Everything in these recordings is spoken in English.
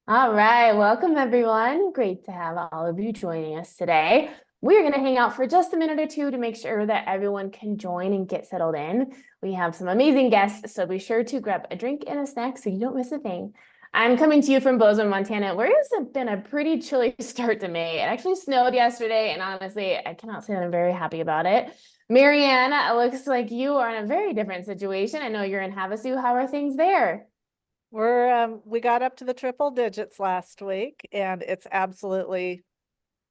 All right, welcome everyone. Great to have all of you joining us today. We're going to hang out for just a minute or two to make sure that everyone can join and get settled in. We have some amazing guests, so be sure to grab a drink and a snack so you don't miss a thing. I'm coming to you from Bozeman, Montana, where it's been a pretty chilly start to May. It actually snowed yesterday, and honestly, I cannot say that I'm very happy about it. Marianne, it looks like you are in a very different situation. I know you're in Havasu. How are things there? We got up to the triple digits last week, and it's absolutely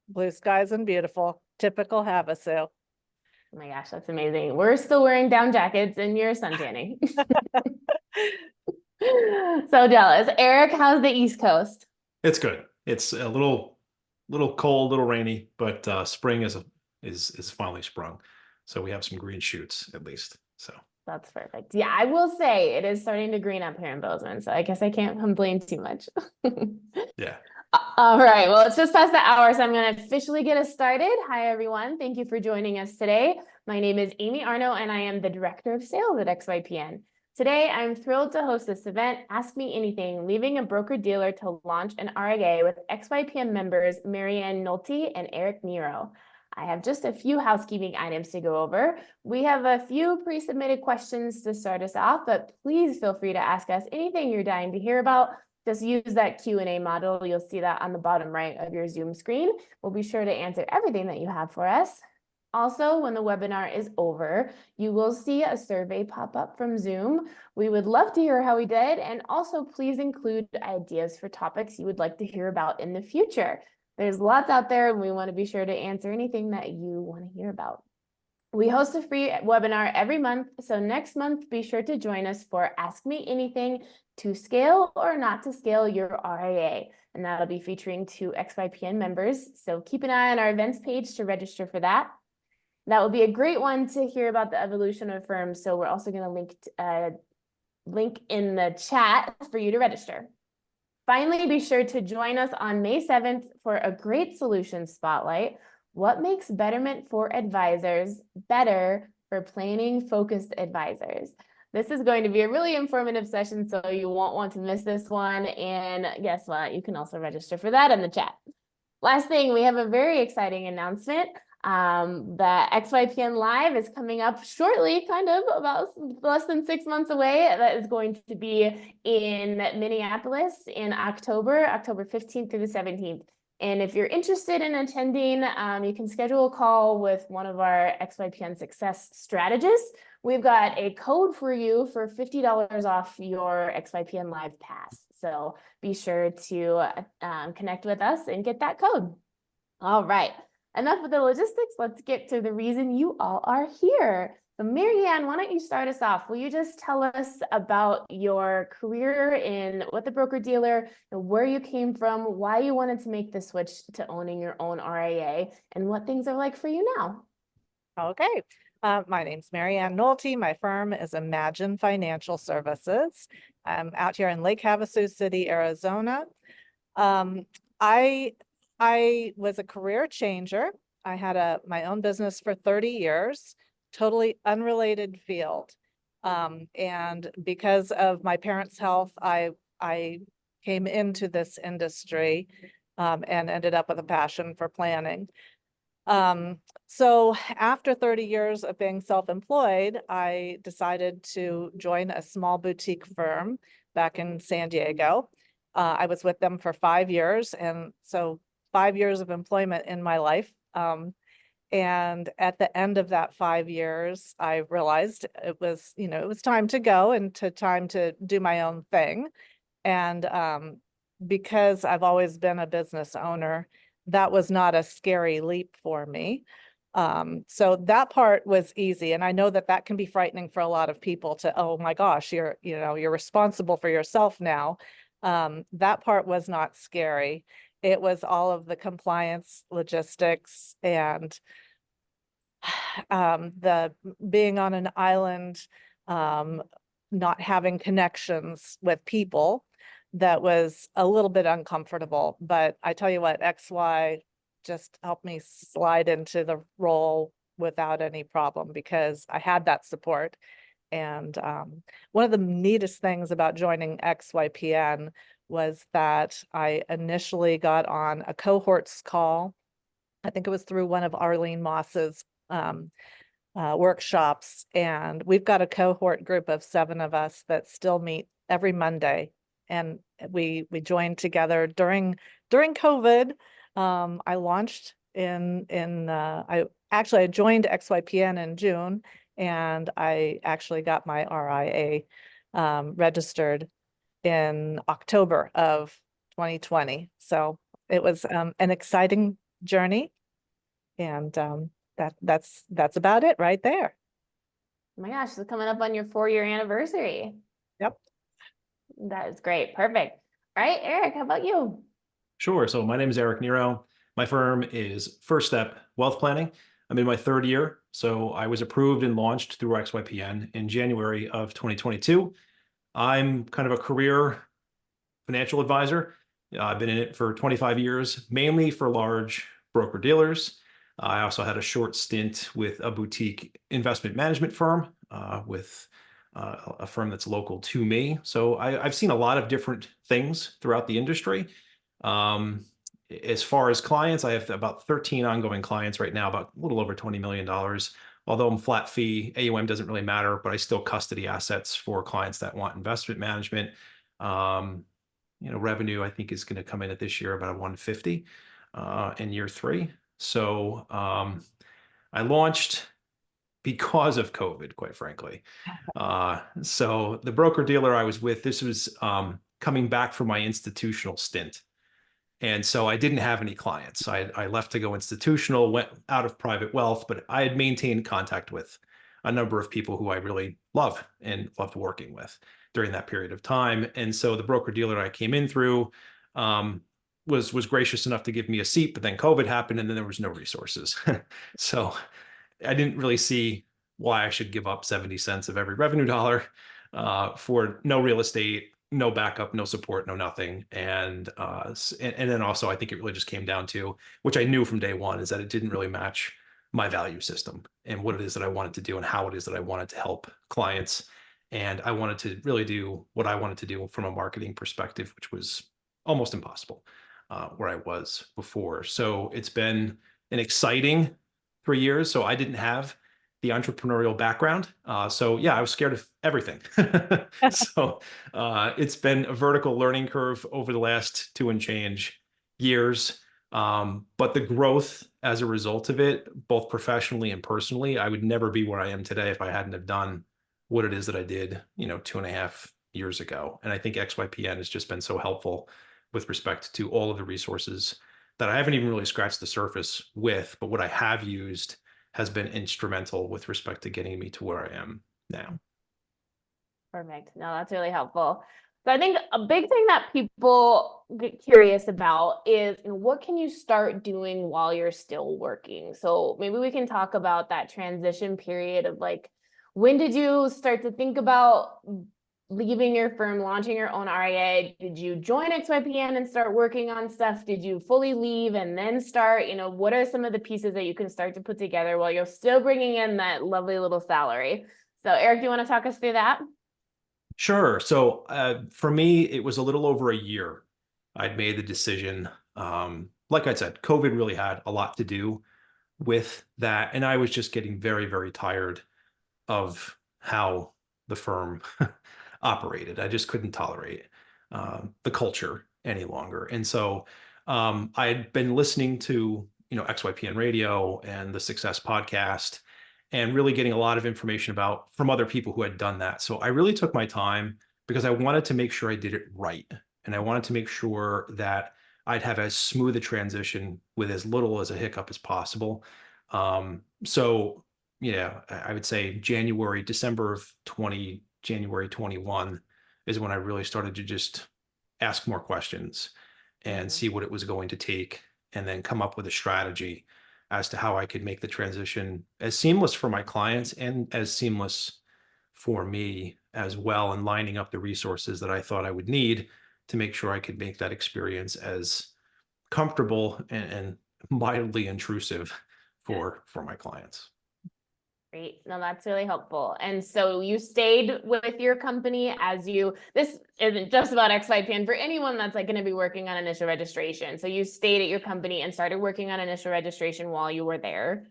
blue skies and beautiful. Typical Havasu. Oh my gosh, that's amazing. We're still wearing down jackets and you're suntanning. So jealous. Erik, how's the East Coast? It's good. It's a little cold, little rainy, but spring is finally sprung. So we have some green shoots at least. So That's perfect. Yeah, I will say it is starting to green up here in Bozeman, so I guess I can't complain too much. yeah. All right, well, it's just past the hour, so I'm going to officially get us started. Hi, everyone. Thank you for joining us today. My name is Aimee Arnaud, and I am the Director of Sales at XYPN. Today, I'm thrilled to host this event, Ask Me Anything, leaving a broker-dealer to launch an RIA with XYPN members Marianne Nolte and Erik Nero. I have just a few housekeeping items to go over. We have a few pre-submitted questions to start us off, but please feel free to ask us anything you're dying to hear about. Just use that Q&A module. You'll see that on the bottom right of your Zoom screen. We'll be sure to answer everything that you have for us. Also, when the webinar is over, you will see a survey pop up from Zoom. We would love to hear how we did, and also please include ideas for topics you would like to hear about in the future. There's lots out there, and we want to be sure to answer anything that you want to hear about. We host a free webinar every month, so next month, be sure to join us for Ask Me Anything to scale or not to scale your RIA, and that'll be featuring 2 XYPN members, so keep an eye on our events page to register for that. That will be a great one to hear about the evolution of firms, so we're also going to link in the chat for you to register. Finally, be sure to join us on May 7th for a great solution spotlight. What makes betterment for advisors better for planning-focused advisors? This is going to be a really informative session, so you won't want to miss this one. And guess what? You can also register for that in the chat. Last thing, we have a very exciting announcement. The XYPN Live is coming up shortly, kind of about less than 6 months away. That is going to be in Minneapolis in October 15th through the 17th. And if you're interested in attending, you can schedule a call with one of our XYPN success strategists. We've got a code for you for $50 off your XYPN Live pass. So be sure to connect with us and get that code. All right. Enough with the logistics. Let's get to the reason you all are here. So Marianne, why don't you start us off? Will you just tell us about your career in with the broker-dealer, where you came from, why you wanted to make the switch to owning your own RIA, and what things are like for you now? Okay. My name's Marianne Nolte. My firm is Imagine Financial Services. I'm out here in Lake Havasu City, Arizona. I was a career changer. I had my own business for 30 years, totally unrelated field. And because of my parents' health, I came into this industry and ended up with a passion for planning. So after 30 years of being self-employed, I decided to join a small boutique firm back in San Diego. I was with them for 5 years, and so 5 years of employment in my life. And at the end of that 5 years, I realized it was time to go and time to do my own thing. And because I've always been a business owner, that was not a scary leap for me. So that part was easy. And I know that that can be frightening for a lot of people to, oh my gosh, you're responsible for yourself now. That part was not scary. It was all of the compliance, logistics, and the being on an island, not having connections with people. That was a little bit uncomfortable, but I tell you what, XY just helped me slide into the role without any problem because I had that support. And one of the neatest things about joining XYPN was that I initially got on a cohorts call. I think it was through one of Arlene Moss's workshops. And we've got a cohort group of 7 of us that still meet every Monday. And we joined together during COVID. I launched I joined XYPN in June, and I actually got my RIA registered in October of 2020. So it was an exciting journey, and that's about it right there. Oh my gosh, it's coming up on your 4-year anniversary. Yep. That is great. Perfect. All right, Erik, how about you? Sure. So my name is Erik Nero. My firm is First Step Wealth Planning. I'm in my 3rd year. So I was approved and launched through XYPN in January of 2022. I'm kind of a career financial advisor. I've been in it for 25 years, mainly for large broker dealers. I also had a short stint with a boutique investment management firm with a firm that's local to me. So I've seen a lot of different things throughout the industry. As far as clients, I have about 13 ongoing clients right now, about a little over $20 million. Although I'm flat fee, AUM doesn't really matter, but I still custody assets for clients that want investment management. Revenue I think is going to come in at this year about 150 in year 3. So I launched because of COVID, quite frankly. So the broker dealer I was with, this was coming back from my institutional stint. And so I didn't have any clients. I left to go institutional, went out of private wealth, but I had maintained contact with a number of people who I really love and loved working with during that period of time. And so the broker dealer I came in through was gracious enough to give me a seat, but then COVID happened and then there was no resources. So I didn't really see why I should give up 70 cents of every revenue dollar for no real estate, no backup, no support, no nothing. And then also I think it really just came down to, which I knew from day one, is that it didn't really match my value system and what it is that I wanted to do and how it is that I wanted to help clients. And I wanted to really do what I wanted to do from a marketing perspective, which was almost impossible where I was before. So it's been an exciting 3 years. So I didn't have the entrepreneurial background. So yeah, I was scared of everything. So it's been a vertical learning curve over the last 2 and change years. But the growth as a result of it, both professionally and personally, I would never be where I am today if I hadn't have done what it is that I did, 2.5 years ago. And I think XYPN has just been so helpful with respect to all of the resources that I haven't even really scratched the surface with, but what I have used has been instrumental with respect to getting me to where I am now. Perfect. No, that's really helpful. So I think a big thing that people get curious about is what can you start doing while you're still working? So maybe we can talk about that transition period of like, when did you start to think about leaving your firm, launching your own RIA? Did you join XYPN and start working on stuff? Did you fully leave and then start? What are some of the pieces that you can start to put together while you're still bringing in that lovely little salary? So Erik, do you want to talk us through that? Sure. So for me, it was a little over a year. I'd made the decision. Like I said, COVID really had a lot to do with that. And I was just getting very, very tired of how the firm operated. I just couldn't tolerate the culture any longer. And so I had been listening to, XYPN radio and the Success podcast and really getting a lot of information from other people who had done that. So I really took my time because I wanted to make sure I did it right. And I wanted to make sure that I'd have as smooth a transition with as little as a hiccup as possible. So yeah, I would say December of January 21 is when I really started to just ask more questions and see what it was going to take, and then come up with a strategy as to how I could make the transition as seamless for my clients and as seamless for me as well, and lining up the resources that I thought I would need to make sure I could make that experience as comfortable and mildly intrusive for my clients. Great. No, that's really helpful. And so you stayed with your company this isn't just about XYPN for anyone that's like going to be working on initial registration. So you stayed at your company and started working on initial registration while you were there.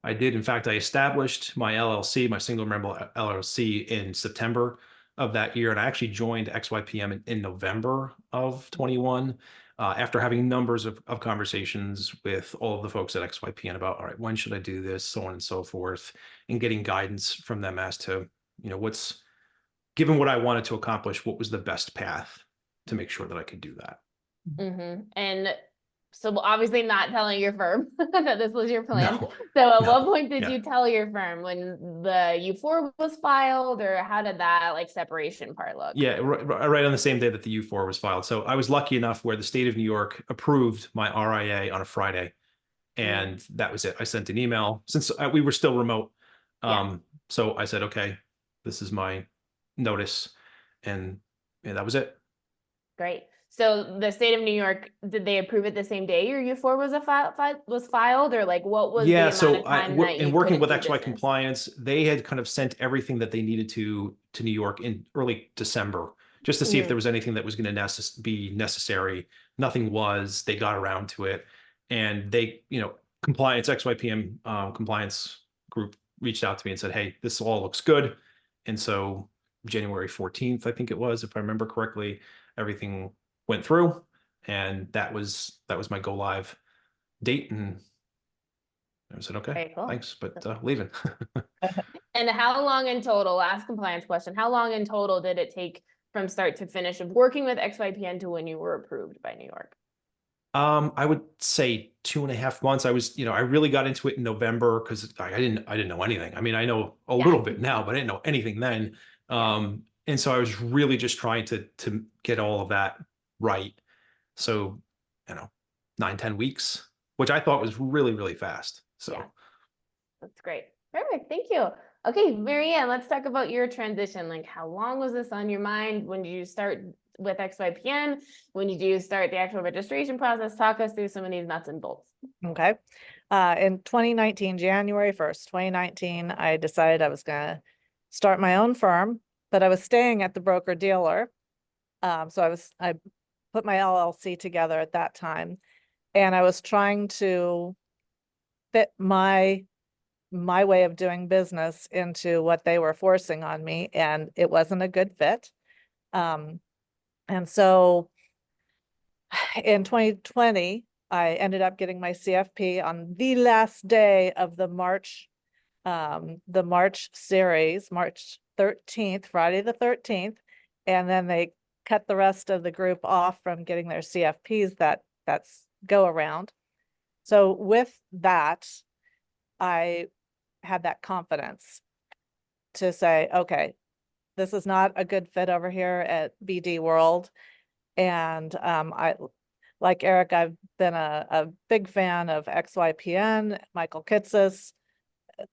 I did. In fact, I established my LLC, my single member LLC, in September of that year. And I actually joined XYPM in November of 21, after having numbers of conversations with all of the folks at XYPN about, all right, when should I do this, so on and so forth, and getting guidance from them as to, given what I wanted to accomplish, what was the best path to make sure that I could do that. And so obviously not telling your firm that this was your plan. No, So at no, what point did yeah. you tell your firm, when the U4 was filed, or how did that like separation part look? Yeah, right on the same day that the U4 was filed. So I was lucky enough where the state of New York approved my RIA on a Friday, and that was it. I sent an email since we were still remote. So I said, okay, this is my notice, and that was it. Great. So the state of New York, did they approve it the same day your U4 was filed, or like what was the amount of time that you in working with couldn't do XY business? Compliance, they had kind of sent everything that they needed to New York in early December, just to see if there was anything that was going to be necessary. Nothing was. They got around to it, and they, compliance, XYPM compliance group reached out to me and said, "Hey, this all looks good." And so January 14th, I think it was, if I remember correctly, everything went through, and that was my go live date. And I said, okay, Very cool. thanks, but leaving. And how long in total, last compliance question, how long in total did it take from start to finish of working with XYPN to when you were approved by New York? I would say 2.5 months. I was, I really got into it in November because I didn't know anything. I mean, I know a little bit now, but I didn't know anything then. And so I was really just trying to get all of that right. So, 9-10 weeks, which I thought was really, really fast. So that's great. Perfect. Thank you. Okay, Marianne, let's talk about your transition. Like, how long was this on your mind? When did you start with XYPN? When did you start the actual registration process? Talk us through some of these nuts and bolts. Okay. In 2019, January 1st, 2019, I decided I was going to start my own firm, but I was staying at the broker dealer. So I put my LLC together at that time, and I was trying to fit my way of doing business into what they were forcing on me, and it wasn't a good fit. And so in 2020, I ended up getting my CFP on the last day of the March series, March 13th, Friday the 13th. And then they cut the rest of the group off from getting their CFPs that's go around. So with that, I had that confidence to say, okay, this is not a good fit over here at BD World. And I, like Eric, I've been a big fan of XYPN, Michael Kitsis,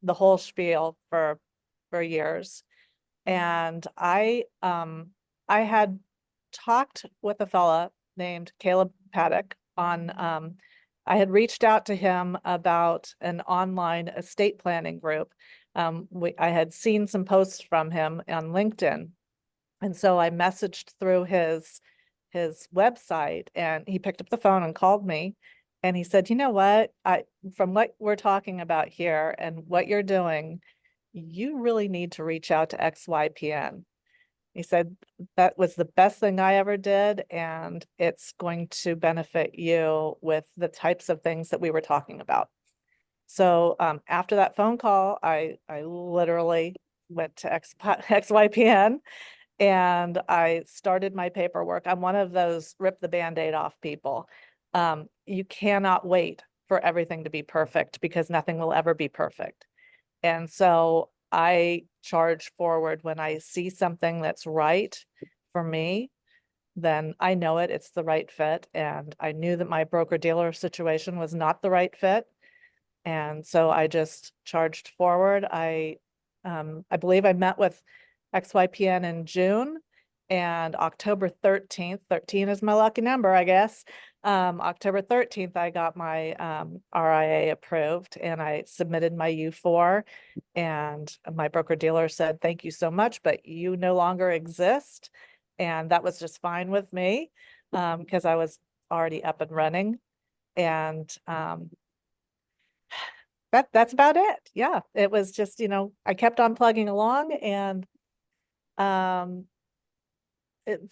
the whole spiel for years. And I had talked with a fella named Caleb Paddock on, I had reached out to him about an online estate planning group. I had seen some posts from him on LinkedIn. And so I messaged through his website, and he picked up the phone and called me. And he said, you know what, from what we're talking about here and what you're doing, you really need to reach out to XYPN. He said, that was the best thing I ever did, and it's going to benefit you with the types of things that we were talking about. So after that phone call, I literally went to XYPN and I started my paperwork. I'm one of those rip the Band-Aid off people. You cannot wait for everything to be perfect, because nothing will ever be perfect. And so I charge forward when I see something that's right for me, then I know it's the right fit. And I knew that my broker dealer situation was not the right fit. And so I just charged forward. I believe I met with XYPN in June, And October 13th, 13 is my lucky number, I guess. October 13th, I got my RIA approved and I submitted my U4, and my broker dealer said, thank you so much, but you no longer exist. And that was just fine with me because I was already up and running. And that's about it. Yeah, it was just, I kept on plugging along, and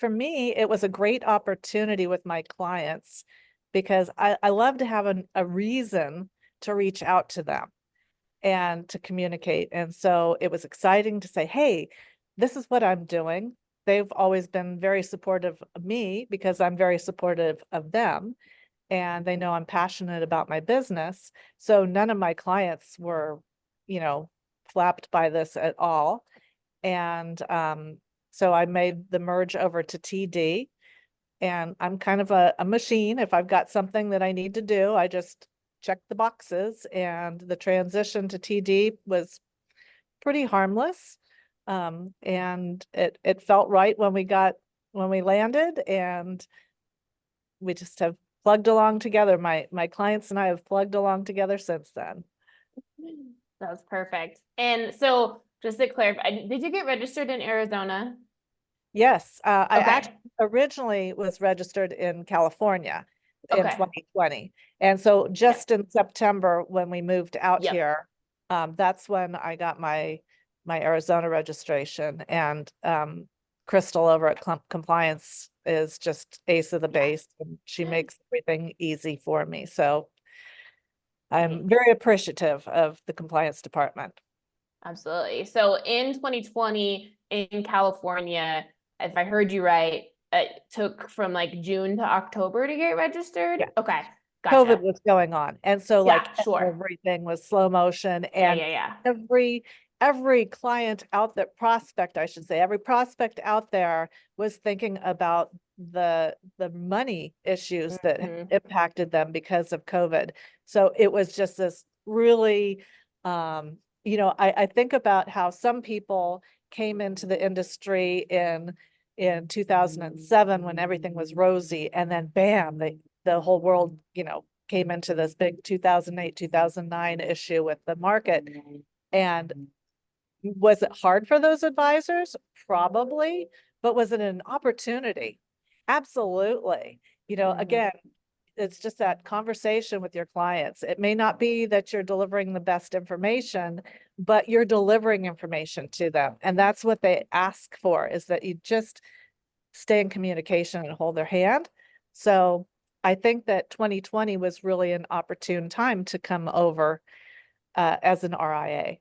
for me, it was a great opportunity with my clients because I love to have a reason to reach out to them and to communicate. And so it was exciting to say, hey, this is what I'm doing. They've always been very supportive of me because I'm very supportive of them. And they know I'm passionate about my business. So none of my clients were, flapped by this at all. And so I made the merge over to TD, and I'm kind of a machine. If I've got something that I need to do, I just check the boxes, and the transition to TD was pretty harmless. And it felt right when we landed, and we just have plugged along together. My clients and I have plugged along together since then. That was perfect. And so just to clarify, did you get registered in Arizona? Yes, I Okay. actually originally was registered in California in Okay. 2020. And so just in September, when we moved out Yep. here, that's when I got my Arizona registration. And Crystal over at Compliance is just ace of the base, and she makes everything easy for me. So I'm very appreciative of the compliance department. Absolutely. So in 2020 in California, if I heard you right, it took from like June to October to get registered. Yeah. Okay. COVID Gotcha. was going on. And so Yeah, like sure. everything was slow motion, Yeah, and yeah. every client out there, prospect, I should say, every prospect out there was thinking about the money issues that Mhm. impacted them because of COVID. So it was just this really, I think about how some people came into the industry in 2007 when everything was rosy, and then bam, the whole world, came into this big 2008, 2009 issue with the market. And was it hard for those advisors? Probably. But was it an opportunity? Absolutely. Again, it's just that conversation with your clients. It may not be that you're delivering the best information, but you're delivering information to them. And that's what they ask for, is that you just stay in communication and hold their hand. So I think that 2020 was really an opportune time to come over as an RIA.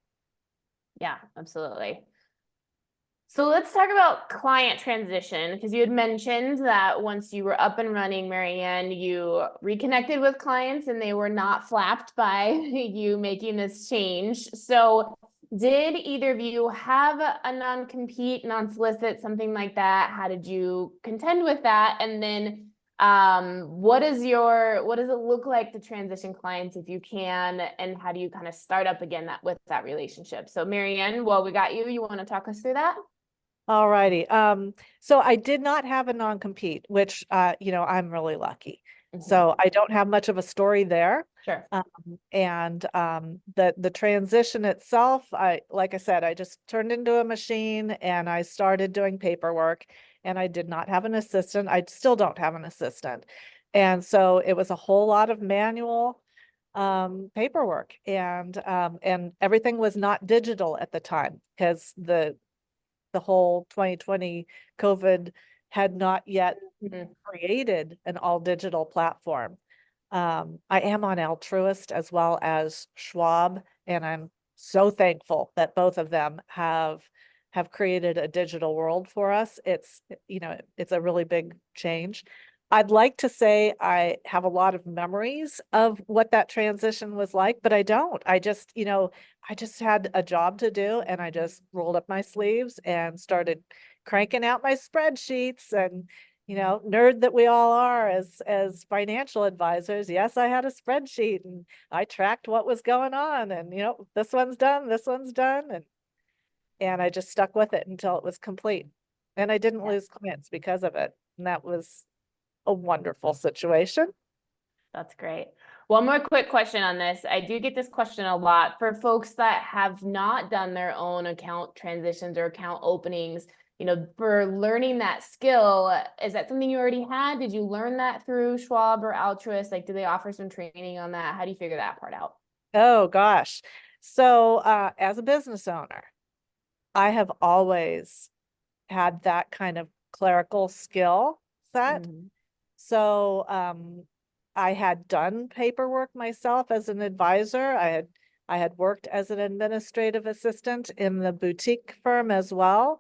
Yeah, absolutely. So let's talk about client transition, because you had mentioned that once you were up and running, Marianne, you reconnected with clients and they were not flapped by you making this change. So did either of you have a non-compete, non-solicit, something like that? How did you contend with that? And then what does it look like to transition clients if you can, and how do you kind of start up again with that relationship? So Marianne, while we got you want to talk us through that? All righty. So I did not have a non-compete, which, I'm really lucky. So I don't have much of a story there. Sure. And the transition itself, like I said, I just turned into a machine and I started doing paperwork, and I did not have an assistant. I still don't have an assistant. And so it was a whole lot of manual paperwork, and everything was not digital at the time because the whole 2020 COVID had not yet created an all digital platform. I am on Altruist as well as Schwab, and I'm so thankful that both of them have created a digital world for us. It's a really big change. I'd like to say I have a lot of memories of what that transition was like, but I don't. I just had a job to do, and I just rolled up my sleeves and started cranking out my spreadsheets. And nerd that we all are as financial advisors, yes, I had a spreadsheet and I tracked what was going on, and this one's done, and I just stuck with it until it was complete. And I didn't Yeah. lose clients because of it. And that was a wonderful situation. That's great. One more quick question on this. I do get this question a lot for folks that have not done their own account transitions or account openings. For learning that skill, is that something you already had? Did you learn that through Schwab or Altruist? Like, do they offer some training on that? How do you figure that part out? Oh, gosh. So as a business owner, I have always had that kind of clerical skill set. Mhm. So I had done paperwork myself as an advisor. I had worked as an administrative assistant in the boutique firm as well.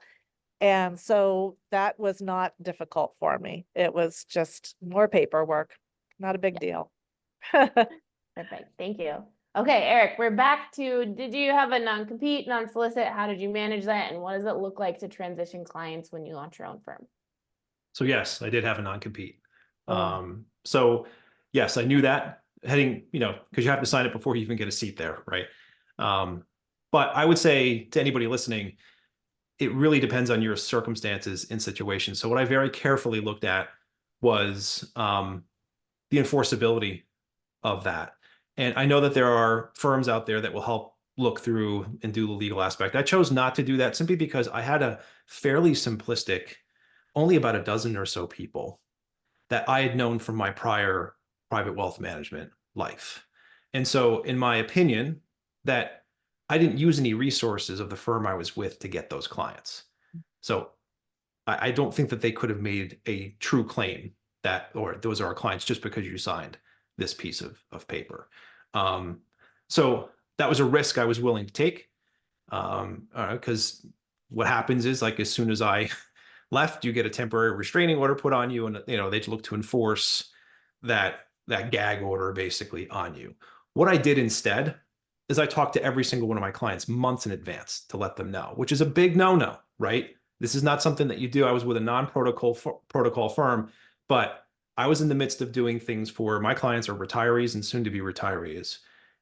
And so that was not difficult for me. It was just more paperwork, not a big deal. Perfect. Thank you. Okay, Eric, we're back to, did you have a non-compete, non-solicit? How did you manage that? And what does it look like to transition clients when you launch your own firm? So yes, I did have a non-compete. Oh. So yes, I knew that heading, because you have to sign it before you even get a seat there, right? But I would say to anybody listening, it really depends on your circumstances and situations. So what I very carefully looked at was the enforceability of that. And I know that there are firms out there that will help look through and do the legal aspect. I chose not to do that simply because I had a fairly simplistic, only about a dozen or so people that I had known from my prior private wealth management life. And so, in my opinion, that I didn't use any resources of the firm I was with to get those clients. So I don't think that they could have made a true claim that, or those are our clients just because you signed this piece of paper. So that was a risk I was willing to take. Because what happens is, like, as soon as I left, you get a temporary restraining order put on you, and they look to enforce that gag order basically on you. What I did instead is I talked to every single one of my clients months in advance to let them know, which is a big no-no, right? This is not something that you do. I was with a non-protocol firm, but I was in the midst of doing things for my clients or retirees and soon to be retirees.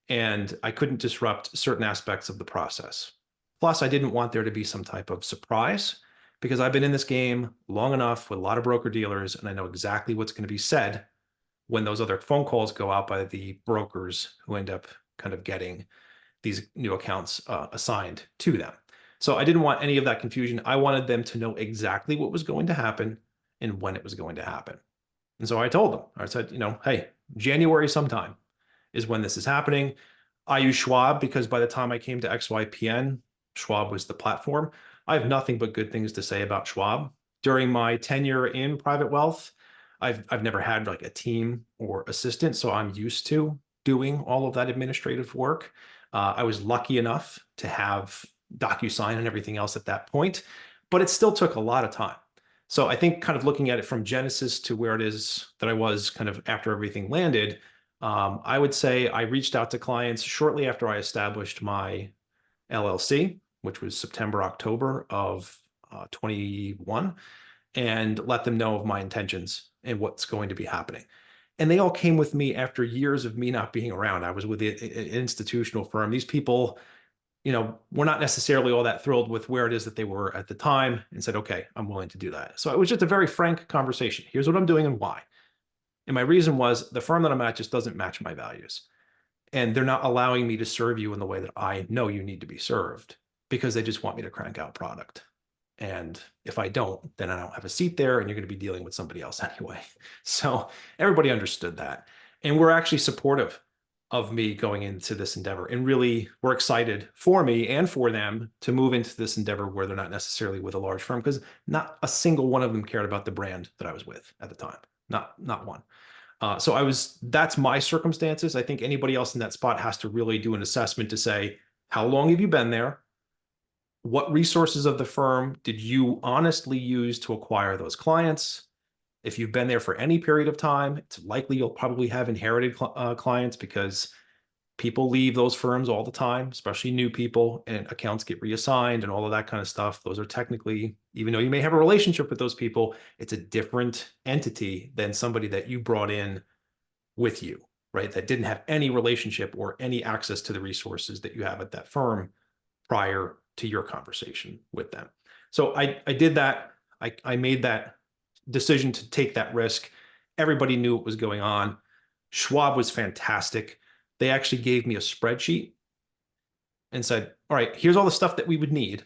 And I couldn't disrupt certain aspects of the process. Plus, I didn't want there to be some type of surprise because I've been in this game long enough with a lot of broker dealers, and I know exactly what's going to be said when those other phone calls go out by the brokers who end up kind of getting these new accounts assigned to them. So I didn't want any of that confusion. I wanted them to know exactly what was going to happen and when it was going to happen. And so I told them, I said, hey, January sometime is when this is happening. I use Schwab because by the time I came to XYPN, Schwab was the platform. I have nothing but good things to say about Schwab. During my tenure in private wealth, I've never had like a team or assistant, so I'm used to doing all of that administrative work. I was lucky enough to have DocuSign and everything else at that point, but it still took a lot of time. So I think kind of looking at it from Genesis to where it is that I was kind of after everything landed, I would say I reached out to clients shortly after I established my LLC, which was September, October of 21, and let them know of my intentions and what's going to be happening. And they all came with me after years of me not being around. I was with an institutional firm. These people, were not necessarily all that thrilled with where it is that they were at the time and said, okay, I'm willing to do that. So it was just a very frank conversation. Here's what I'm doing and why. And my reason was the firm that I'm at just doesn't match my values. And they're not allowing me to serve you in the way that I know you need to be served because they just want me to crank out product. And if I don't, then I don't have a seat there and you're going to be dealing with somebody else anyway. So everybody understood that. And we're actually supportive of me going into this endeavor and really we're excited for me and for them to move into this endeavor where they're not necessarily with a large firm because not a single one of them cared about the brand that I was with at the time. Not one. So that's my circumstances. I think anybody else in that spot has to really do an assessment to say, how long have you been there? What resources of the firm did you honestly use to acquire those clients? If you've been there for any period of time, it's likely you'll probably have inherited clients because people leave those firms all the time, especially new people, and accounts get reassigned and all of that kind of stuff. Those are technically, even though you may have a relationship with those people, it's a different entity than somebody that you brought in with you, right? That didn't have any relationship or any access to the resources that you have at that firm prior to your conversation with them. So I did that. I made that decision to take that risk. Everybody knew what was going on. Schwab was fantastic. They actually gave me a spreadsheet and said, all right, here's all the stuff that we would need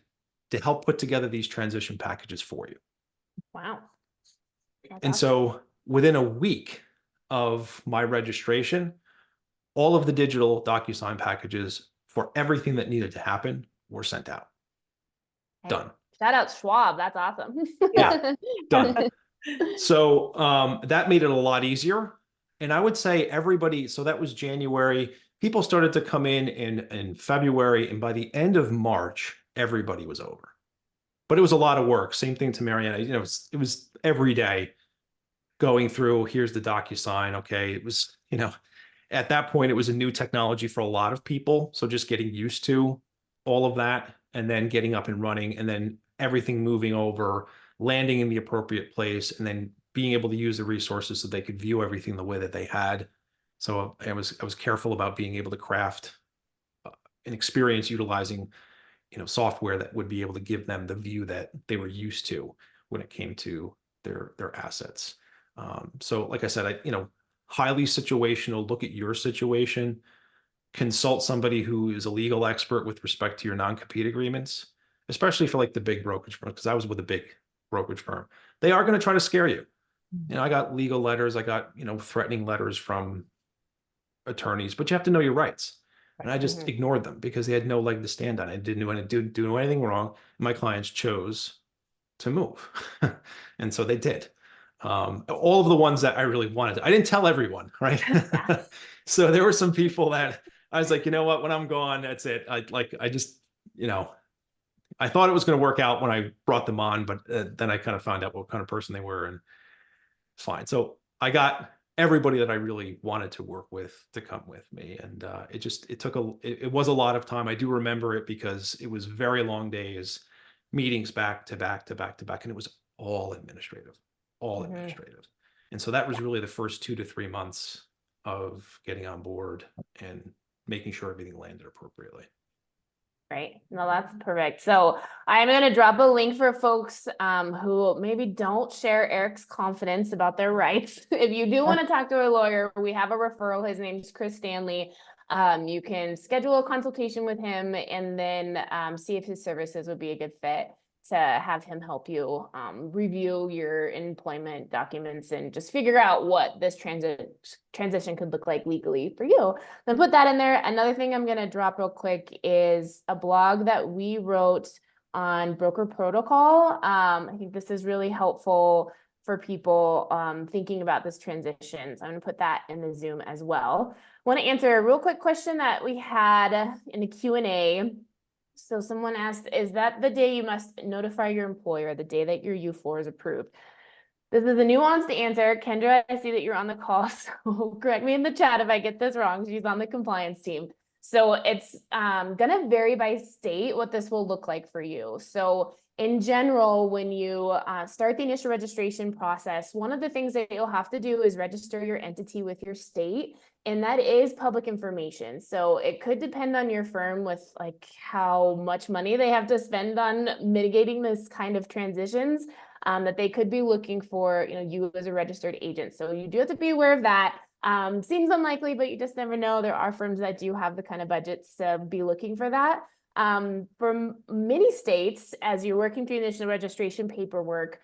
to help put together these transition packages for you. Wow. That's And awesome. so within a week of my registration, all of the digital DocuSign packages for everything that needed to happen were sent out. Hey, Done. shout out Schwab. That's awesome. Yeah, done. So that made it a lot easier. And I would say everybody, so that was January. People started to come in February, and by the end of March, everybody was over. But it was a lot of work. Same thing to Marianne. You know, it was every day going through, here's the DocuSign. Okay. It was, you know, at that point, it was a new technology for a lot of people. So just getting used to all of that and then getting up and running and then everything moving over, landing in the appropriate place, and then being able to use the resources so they could view everything the way that they had. So I was careful about being able to craft an experience utilizing, you know, software that would be able to give them the view that they were used to when it came to their assets. So like I said, you know, highly situational, look at your situation, consult somebody who is a legal expert with respect to your non-compete agreements, especially for like the big brokerage firm, because I was with a big brokerage firm. They are going to try to scare you. You know, I got legal letters, I got, you know, threatening letters from attorneys, but you have to know your rights. And I just ignored them because they had no leg to stand on. I didn't do anything wrong. My clients chose to move. And so they did. All of the ones that I really wanted. I didn't tell everyone, right? So there were some people that I was like, you know what, when I'm gone, that's it. I just, you know, I thought it was going to work out when I brought them on, but then I kind of found out what kind of person they were, and it's fine. So I got everybody that I really wanted to work with to come with me. And it was a lot of time. I do remember it because it was very long days, meetings back to back to back to back. And it was all administrative. And so that was really the first 2 to 3 months of getting on board and making sure everything landed appropriately. Right. No, that's perfect. So I'm going to drop a link for folks who maybe don't share Erik's confidence about their rights. If you do want to talk to a lawyer, we have a referral. His name's Chris Stanley. You can schedule a consultation with him and then see if his services would be a good fit to have him help you review your employment documents and just figure out what this transition could look like legally for you. Then put that in there. Another thing I'm going to drop real quick is a blog that we wrote on broker protocol. I think this is really helpful for people thinking about this transition. So I'm going to put that in the Zoom as well. I want to answer a real quick question that we had in the Q&A. So someone asked, is that the day you must notify your employer, the day that your U4 is approved? This is a nuanced answer. Kendra, I see that you're on the call, so correct me in the chat if I get this wrong. She's on the compliance team. So it's gonna vary by state what this will look like for you. So in general, when you start the initial registration process, one of the things that you'll have to do is register your entity with your state, and that is public information. So it could depend on your firm with like how much money they have to spend on mitigating this kind of transitions, that they could be looking for, you know, you as a registered agent. So you do have to be aware of that. Seems unlikely, but you just never know. There are firms that do have the kind of budgets to be looking for that. For many states, as you're working through initial registration paperwork,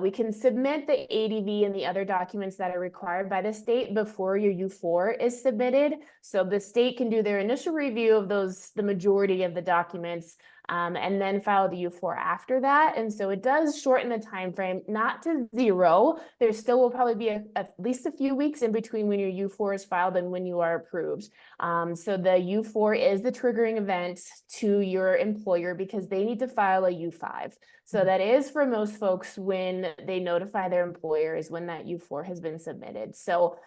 we can submit the ADV and the other documents that are required by the state before your U4 is submitted. So the state can do their initial review of those, the majority of the documents, and then file the U4 after that. And so it does shorten the time frame, not to 0. There still will probably be at least a few weeks in between when your U4 is filed and when you are approved. So the U4 is the triggering event to your employer because they need to file a U5. So that is for most folks when they notify their employer is when that U4 has been submitted. So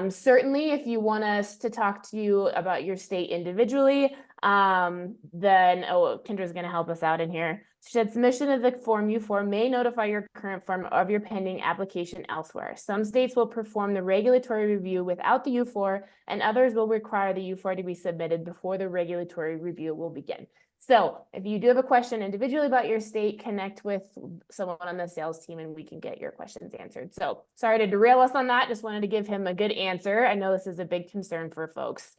certainly if you want us to talk to you about your state individually, then, Kendra's going to help us out in here. She said submission of the form U4 may notify your current firm of your pending application elsewhere. Some states will perform the regulatory review without the U4, and others will require the U4 to be submitted before the regulatory review will begin. So if you do have a question individually about your state, connect with someone on the sales team and we can get your questions answered. So sorry to derail us on that. Just wanted to give him a good answer. I know this is a big concern for folks.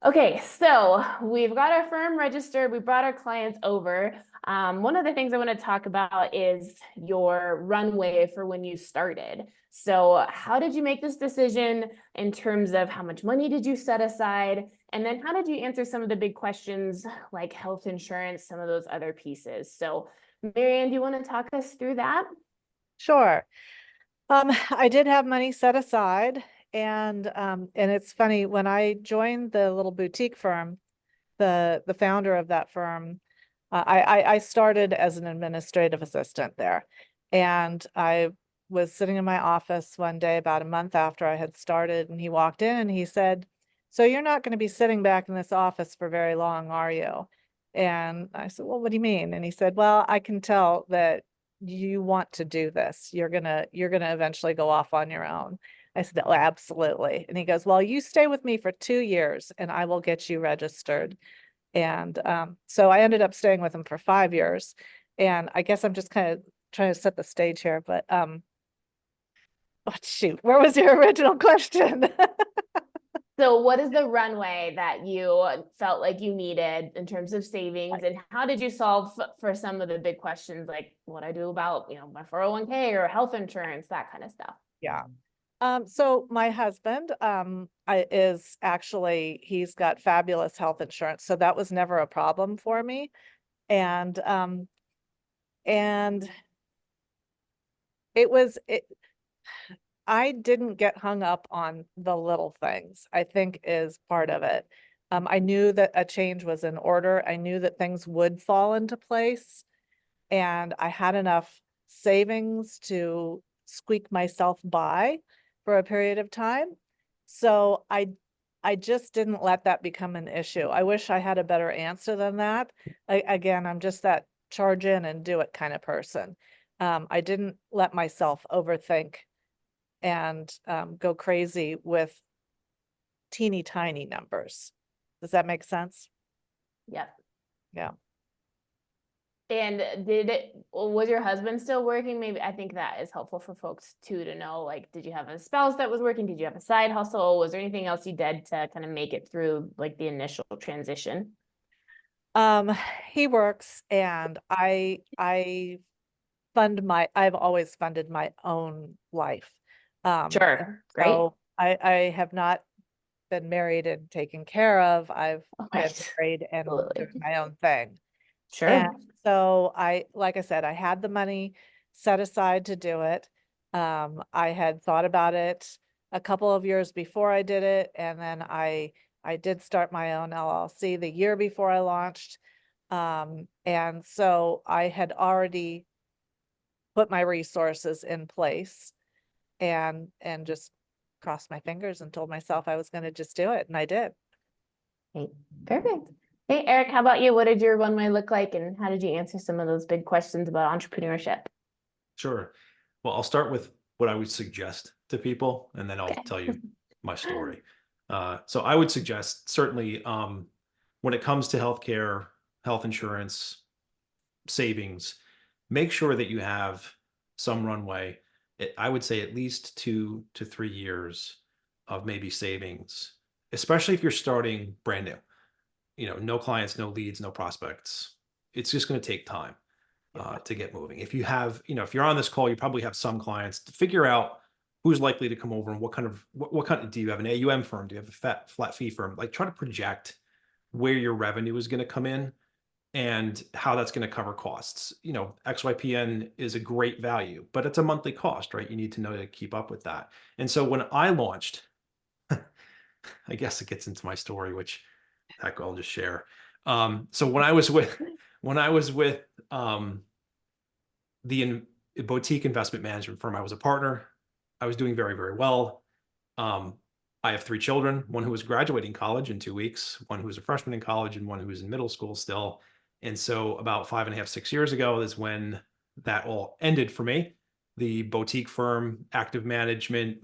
Okay, so we've got our firm registered. We brought our clients over. One of the things I want to talk about is your runway for when you started. So how did you make this decision in terms of how much money did you set aside? And then how did you answer some of the big questions like health insurance, some of those other pieces? So Marianne, do you want to talk us through that? Sure. I did have money set aside, and it's funny, when I joined the little boutique firm, the founder of that firm, I started as an administrative assistant there, and I was sitting in my office one day about a month after I had started, and he walked in and he said, "So you're not going to be sitting back in this office for very long, are you?" And I said, "Well, what do you mean?" And he said, "Well, I can tell that you want to do this. You're gonna eventually go off on your own." I said, "Oh, absolutely." And he goes, "Well, you stay with me for 2 years and I will get you registered." And so I ended up staying with him for 5 years. And I guess I'm just kind of trying to set the stage here, but oh, shoot, where was your original question? So what is the runway that you felt like you needed in terms of savings, and how did you solve for some of the big questions like what I do about, my 401k or health insurance, that kind of stuff? Yeah. So my husband, is actually, he's got fabulous health insurance, so that was never a problem for me. And I didn't get hung up on the little things, I think is part of it. I knew that a change was in order. I knew that things would fall into place, and I had enough savings to squeak myself by for a period of time. So I just didn't let that become an issue. I wish I had a better answer than that. Again, I'm just that charge in and do it kind of person. I didn't let myself overthink and go crazy with teeny tiny numbers. Does that make sense? Yep. Yeah. And was your husband still working? Maybe I think that is helpful for folks too, to know, like, did you have a spouse that was working? Did you have a side hustle? Was there anything else you did to kind of make it through like the initial transition? He works, and I've always funded my own life. Sure. Great. So I have not been married and taken care of. I've been Right. married and Absolutely. doing my own thing. Sure. And so like I said, I had the money set aside to do it. I had thought about it a couple of years before I did it. And then I did start my own LLC the year before I launched. And so I had already put my resources in place, and just crossed my fingers and told myself I was going to just do it. And I did. Okay. Perfect. Hey, Eric, how about you? What did your runway look like, and how did you answer some of those big questions about entrepreneurship? Sure. Well, I'll start with what I would suggest to people, and then I'll Okay. tell you my story. So I would suggest, certainly, when it comes to healthcare, health insurance, savings, make sure that you have some runway. I would say at least 2 to 3 years of maybe savings, especially if you're starting brand new. No clients, no leads, no prospects. It's just going to take time to get moving. If you have, if you're on this call, you probably have some clients to figure out who's likely to come over and what kind of, do you have an AUM firm? Do you have a flat fee firm? Like, try to project where your revenue is going to come in and how that's going to cover costs. XYPN is a great value, but it's a monthly cost, right? You need to know to keep up with that. And so when I launched, I guess it gets into my story, which heck, I'll just share. So when I was with the boutique investment management firm, I was a partner. I was doing very, very well. I have 3 children, one who was graduating college in 2 weeks, one who was a freshman in college, and one who was in middle school still. And so about 5.5, 6 years ago is when that all ended for me. The boutique firm, active management,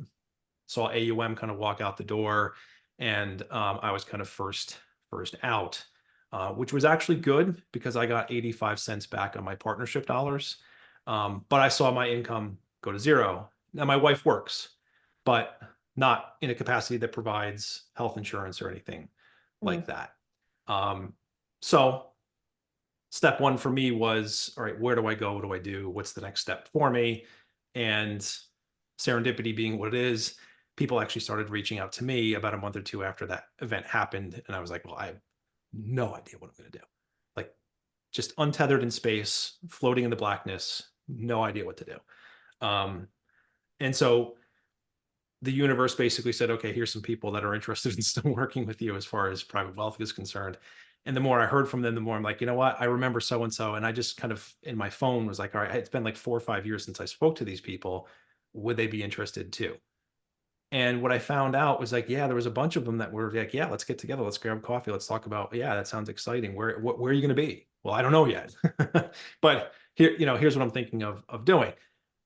saw AUM kind of walk out the door, and I was kind of first out. which was actually good because I got 85 cents back on my partnership dollars. But I saw my income go to zero. Now my wife works, but not in a capacity that provides health insurance or anything like that. So step one for me was, all right, where do I go? What do I do? What's the next step for me? And serendipity being what it is, people actually started reaching out to me about a month or two after that event happened. And I was like, well, I have no idea what I'm going to do. Like, just untethered in space, floating in the blackness, no idea what to do. And so the universe basically said, okay, here's some people that are interested in still working with you as far as private wealth is concerned. And the more I heard from them, the more I'm like, you know what? I remember so-and-so. And I just kind of in my phone was like, all right, it's been like 4 or 5 years since I spoke to these people. Would they be interested too? And what I found out was like, yeah, there was a bunch of them that were like, yeah, let's get together. Let's grab coffee. Let's talk about, yeah, that sounds exciting. Where are you going to be? Well, I don't know yet, but here, here's what I'm thinking of doing.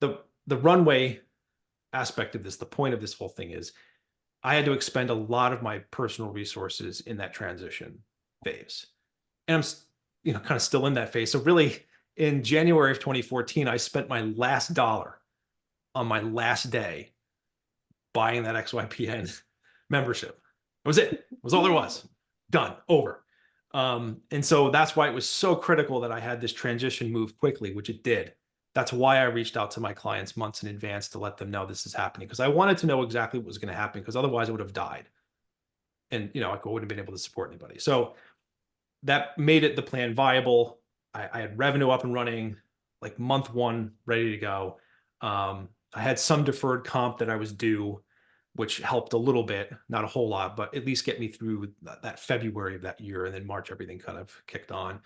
The runway aspect of this, the point of this whole thing is I had to expend a lot of my personal resources in that transition phase. And I'm, kind of still in that phase. So really in January of 2014, I spent my last dollar on my last day buying that XYPN membership. That was it. It was all there was. Done. Over. And so that's why it was so critical that I had this transition move quickly, which it did. That's why I reached out to my clients months in advance to let them know this is happening, because I wanted to know exactly what was going to happen, because otherwise I would have died. And, I wouldn't have been able to support anybody. So that made it the plan viable. I had revenue up and running, like month one, ready to go. I had some deferred comp that I was due, which helped a little bit, not a whole lot, but at least get me through that February of that year. And then March, everything kind of kicked on.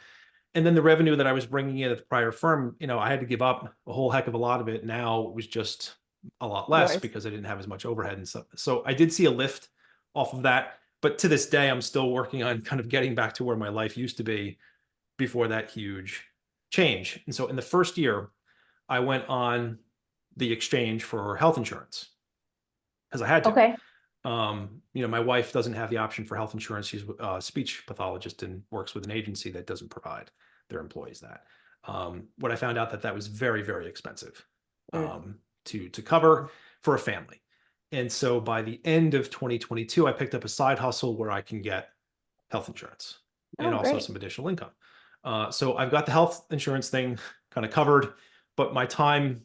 And then the revenue that I was bringing in at the prior firm, I had to give up a whole heck of a lot of it. Now it was just a lot less because I didn't have as much overhead and stuff. So I did see a lift off of that. But to this day, I'm still working on kind of getting back to where my life used to be before that huge change. And so in the first year, I went on the exchange for health insurance because I had to. Okay. My wife doesn't have the option for health insurance. She's a speech pathologist and works with an agency that doesn't provide their employees that. What I found out that was very, very expensive to cover for a family. And so by the end of 2022, I picked up a side hustle where I can get health insurance and also some additional income. So I've got the health insurance thing kind of covered, but my time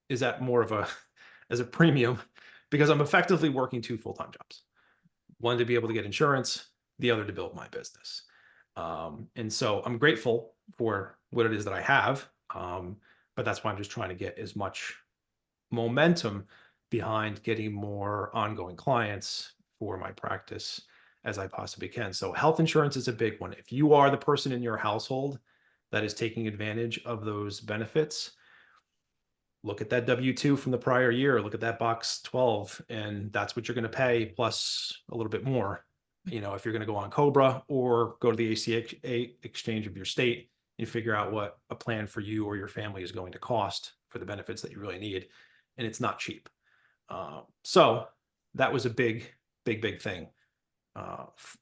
is at more of as a premium because I'm effectively working 2 full-time jobs. One to be able to get insurance, the other to build my business. And so I'm grateful for what it is that I have. But that's why I'm just trying to get as much momentum behind getting more ongoing clients for my practice as I possibly can. So health insurance is a big one. If you are the person in your household that is taking advantage of those benefits, look at that W-2 from the prior year, look at that box 12, and that's what you're going to pay plus a little bit more. If you're going to go on COBRA or go to the ACA exchange of your state and figure out what a plan for you or your family is going to cost for the benefits that you really need. And it's not cheap. So that was a big thing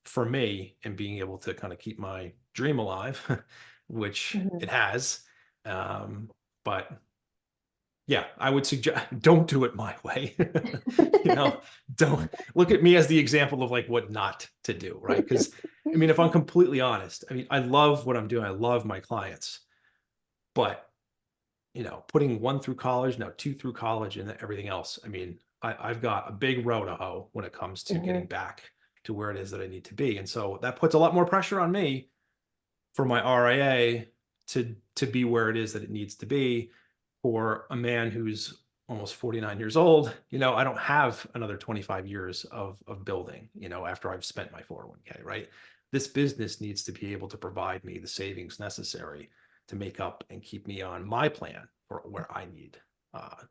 for me in being able to kind of keep my dream alive, which it has. But yeah, I would suggest don't do it my way. Don't look at me as the example of like what not to do, right? Because if I'm completely honest, I love what I'm doing. I love my clients, but putting 1 through college, now 2 through college and everything else. I've got a big row to hoe when it comes to getting back to where it is that I need to be. And so that puts a lot more pressure on me for my RIA to be where it is that it needs to be. For a man who's almost 49 years old, I don't have another 25 years of building, after I've spent my 401k, right? This business needs to be able to provide me the savings necessary to make up and keep me on my plan for where I need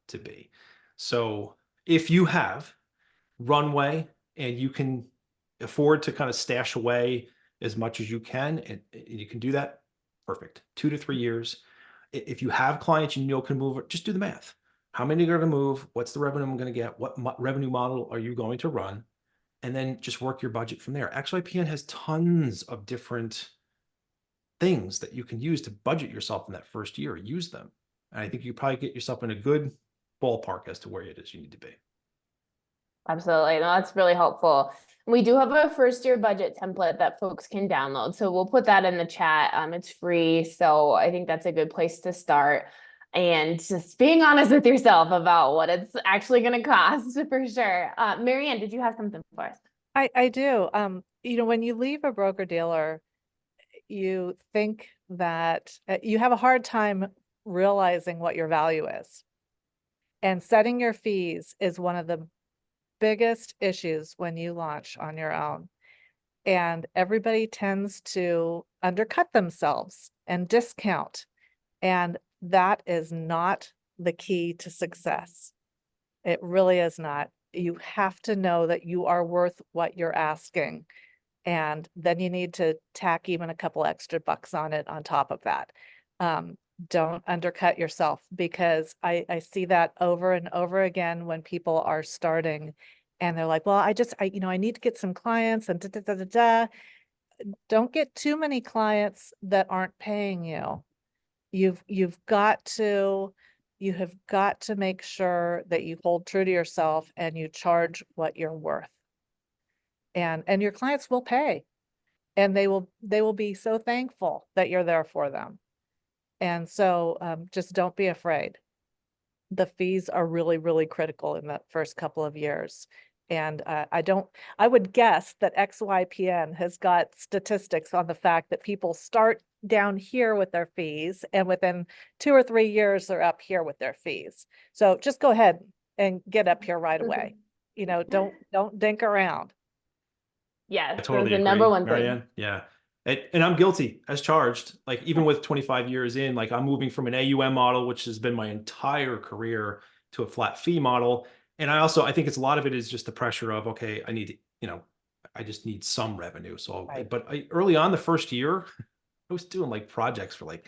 to be. So if you have runway and you can afford to kind of stash away as much as you can, and you can do that, perfect. 2 to 3 years. If you have clients can move, just do the math. How many are going to move? What's the revenue I'm going to get? What revenue model are you going to run? and then just work your budget from there. XYPN has tons of different things that you can use to budget yourself in that first year. Use them. And I think you probably get yourself in a good ballpark as to where it is you need to be. Absolutely. No, that's really helpful. We do have a first year budget template that folks can download. So we'll put that in the chat. It's free. So I think that's a good place to start. And just being honest with yourself about what it's actually going to cost for sure. Marianne, did you have something for us? I do. You know, when you leave a broker dealer, you think that you have a hard time realizing what your value is. And setting your fees is one of the biggest issues when you launch on your own. And everybody tends to undercut themselves and discount. And that is not the key to success. It really is not. You have to know that you are worth what you're asking. And then you need to tack even a couple extra bucks on it on top of that. Don't undercut yourself, because I see that over and over again when people are starting and they're like, well, you know, I need to get some clients and da, da, da, da, da. Don't get too many clients that aren't paying you. You have got to make sure that you hold true to yourself and you charge what you're worth. And your clients will pay, and they will be so thankful that you're there for them. And so just don't be afraid. The fees are really, really critical in the first couple of years. And I would guess that XYPN has got statistics on the fact that people start down here with their fees, and within 2 or 3 years, they're up here with their fees. So just go ahead and get up here right away. You know, don't dink around. Yes, I totally the agree, number one Marianne. thing. Yeah. And I'm guilty as charged. Like even with 25 years in, like I'm moving from an AUM model, which has been my entire career, to a flat fee model. And I think it's a lot of it is just the pressure of, okay, I need, you know, I just need some revenue. So, Right. but early on the first year, I was doing like projects for like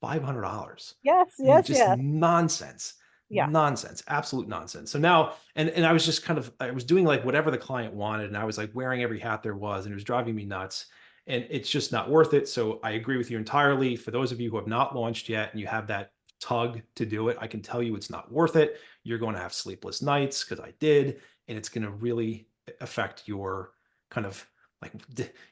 $500. Yes, I mean, yes, just yes. nonsense. Yeah. Nonsense, absolute nonsense. So now, and I was just I was doing like whatever the client wanted, and I was like wearing every hat there was, and it was driving me nuts. And it's just not worth it. So I agree with you entirely. For those of you who have not launched yet and you have that tug to do it, I can tell you it's not worth it. You're going to have sleepless nights, because I did, and it's going to really affect your kind of like,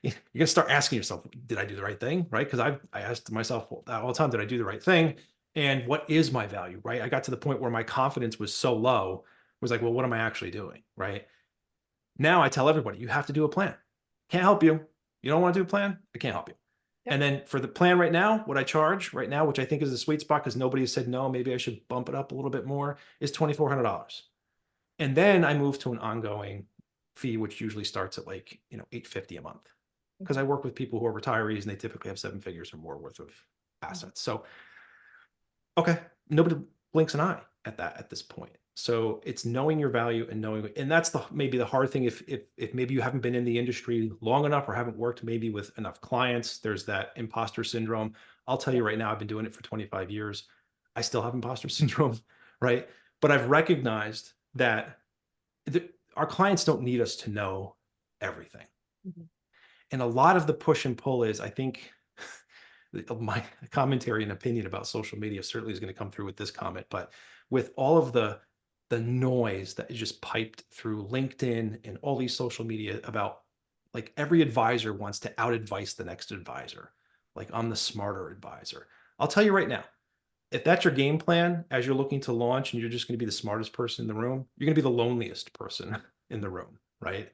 you're gonna start asking yourself, did I do the right thing? Right? Because I asked myself all the time, did I do the right thing? And what is my value? Right? I got to the point where my confidence was so low, was like, well, what am I actually doing? Right? Now I tell everybody, you have to do a plan. Can't help you. You don't want to do a plan? I can't help you. Yep. And then for the plan right now, what I charge right now, which I think is the sweet spot, because nobody has said no, maybe I should bump it up a little bit more, is $2,400. And then I move to an ongoing fee, which usually starts at like, you know, $850 a month, because I work with people who are retirees and they typically have 7 figures or more worth of assets. So, okay, nobody blinks an eye at this point. So it's knowing your value and knowing, and that's maybe the hard thing. If maybe you haven't been in the industry long enough or haven't worked maybe with enough clients, there's that imposter syndrome. I'll tell you right now, I've been doing it for 25 years. I still have imposter syndrome, right? But I've recognized that our clients don't need us to know everything. Mhm. And a lot of the push and pull is, I think, my commentary and opinion about social media certainly is going to come through with this comment, but with all of the noise that is just piped through LinkedIn and all these social media about, like, every advisor wants to out advice the next advisor. Like, I'm the smarter advisor. I'll tell you right now, if that's your game plan as you're looking to launch and you're just going to be the smartest person in the room, you're going to be the loneliest person in the room, right?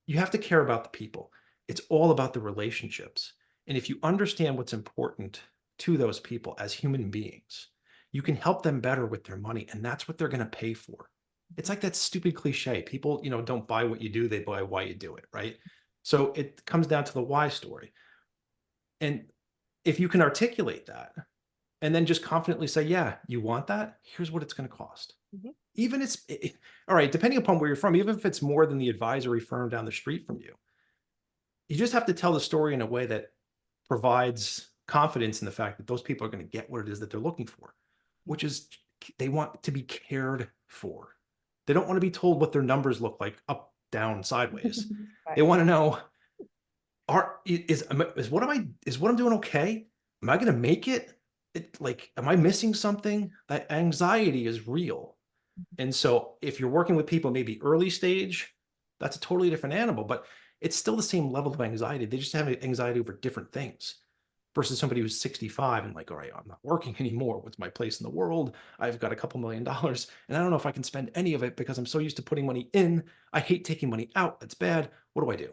You have to care about the people. It's all about the relationships. And if you understand what's important to those people as human beings, you can help them better with their money. And that's what they're going to pay for. It's like that stupid cliche. People, you know, don't buy what you do, they buy why you do it, right? So it comes down to the why story. And if you can articulate that and then just confidently say, yeah, you want that? Here's what it's going to cost. Mhm. Even all right, depending upon where you're from, even if it's more than the advisory firm down the street from you, you just have to tell the story in a way that provides confidence in the fact that those people are going to get what it is that they're looking for, which is they want to be cared for. They don't want to be told what their numbers look like up down sideways. They Right. want to know, is what I'm doing okay? Am I going to make it? Like, am I missing something? That anxiety is real. And so if you're working with people maybe early stage, that's a totally different animal, but it's still the same level of anxiety. They just have anxiety over different things versus somebody who's 65 and like, all right, I'm not working anymore. What's my place in the world? I've got a couple $1 million and I don't know if I can spend any of it because I'm so used to putting money in. I hate taking money out. That's bad. What do I do?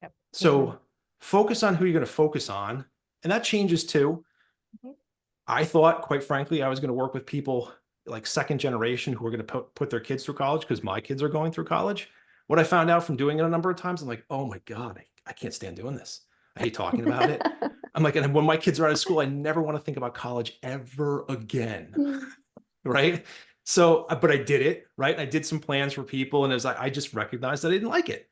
Yep. So focus on who you're going to focus on. And that changes too. Mhm. I thought, quite frankly, I was going to work with people like second generation who are going to put their kids through college because my kids are going through college. What I found out from doing it a number of times, I'm like, oh my God, I can't stand doing this. I hate talking about it. I'm like, and when my kids are out of school, I never want to think about college ever again. Right. So, but I did it. Right. I did some plans for people. And it was like, I just recognized that I didn't like it.